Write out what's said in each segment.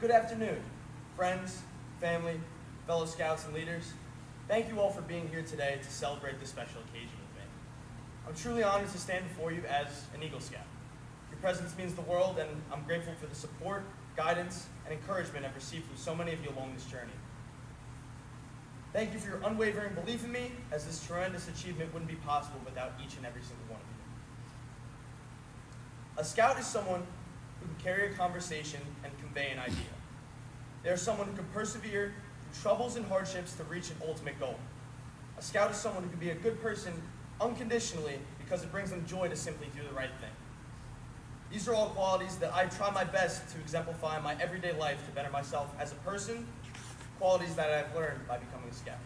Good afternoon, friends, family, fellow scouts and leaders. Thank you all for being here today to celebrate this special occasion with me. I'm truly honored to stand before you as an Eagle Scout. Your presence means the world, and I'm grateful for the support, guidance, and encouragement I've received from so many of you along this journey. Thank you for your unwavering belief in me, as this tremendous achievement wouldn't be possible without each and every single one of you. A scout is someone who can carry a conversation and convey an idea. They are someone who can persevere through troubles and hardships to reach an ultimate goal. A scout is someone who can be a good person unconditionally because it brings them joy to simply do the right thing. These are all qualities that I try my best to exemplify in my everyday life to better myself as a person, qualities that I've learned by becoming a scout.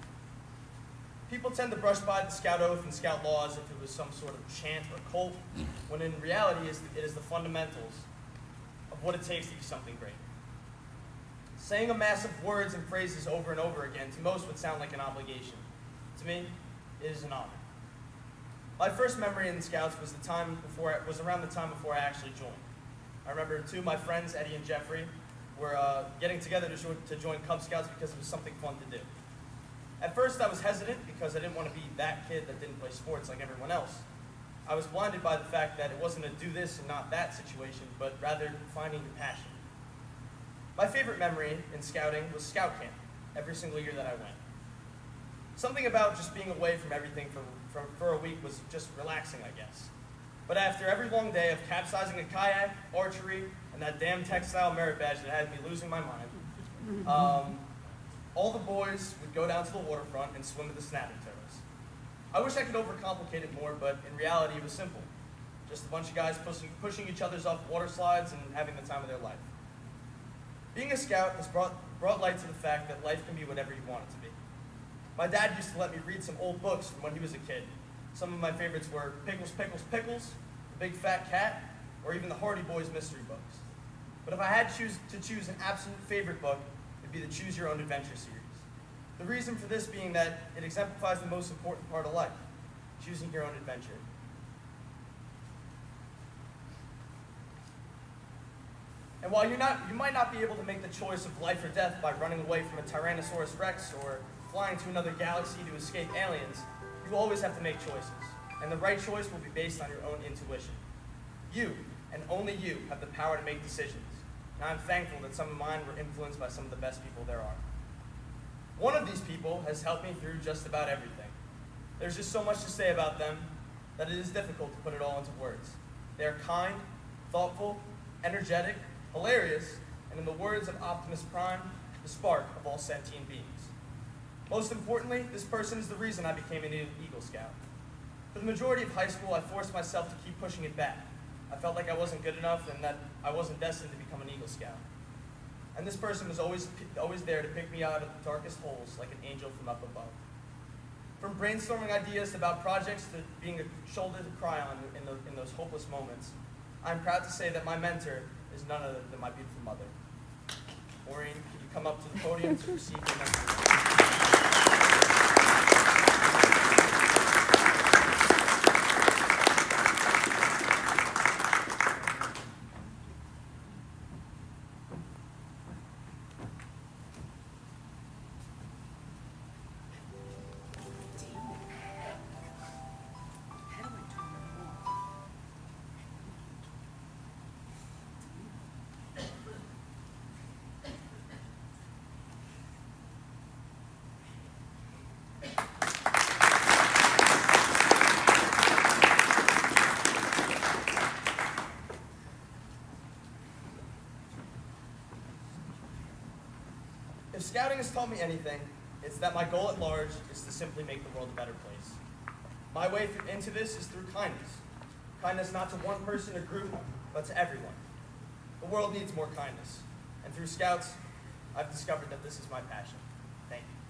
People tend to brush by the scout oath and scout law as if it was some sort of chant or cult, when in reality it is the fundamentals of what it takes to be something great. Saying a mass of words and phrases over and over again to most would sound like an obligation. To me, it is an honor. My first memory in the Scouts was around the time before I actually joined. I remember two of my friends, Eddie and Jeffrey, were getting together to join Cub Scouts because it was something fun to do. At first I was hesitant because I didn't want to be that kid that didn't play sports like everyone else. I was blinded by the fact that it wasn't a do this and not that situation, but rather finding your passion. My favorite memory in scouting was scout camp, every single year that I went. Something about just being away from everything for a week was just relaxing, I guess. But after every long day of capsizing a kayak, archery, and that damn textile merit badge that had me losing my mind, all the boys would go down to the waterfront and swim with the snapping turtles. I wish I could overcomplicate it more, but in reality it was simple. Just a bunch of guys pushing each other's off water slides and having the time of their life. Being a scout has brought light to the fact that life can be whatever you want it to be. My dad used to let me read some old books from when he was a kid. Some of my favorites were Pickles, Pickles, Pickles, The Big Fat Cat, or even the Hardy Boys mystery books. But if I had to choose an absolute favorite book, it'd be the Choose Your Own Adventure series. The reason for this being that it exemplifies the most important part of life, choosing your own adventure. And while you might not be able to make the choice of life or death by running away from a Tyrannosaurus Rex or flying to another galaxy to escape aliens, you always have to make choices. And the right choice will be based on your own intuition. You, and only you, have the power to make decisions. And I'm thankful that some of mine were influenced by some of the best people there are. One of these people has helped me through just about everything. There's just so much to say about them that it is difficult to put it all into words. They are kind, thoughtful, energetic, hilarious, and in the words of Optimus Prime, the spark of all sentient beings. Most importantly, this person is the reason I became an Eagle Scout. For the majority of high school, I forced myself to keep pushing it back. I felt like I wasn't good enough and that I wasn't destined to become an Eagle Scout. And this person was always there to pick me out of the darkest holes like an angel from up above. From brainstorming ideas about projects to being a shoulder to cry on in those hopeless moments, I'm proud to say that my mentor is none other than my beautiful mother. Maureen, can you come up to the podium to receive your mentor? If scouting has taught me anything, it's that my goal at large is to simply make the world a better place. My way into this is through kindness. Kindness not to one person or group, but to everyone. The world needs more kindness. And through Scouts, I've discovered that this is my passion. Thank you.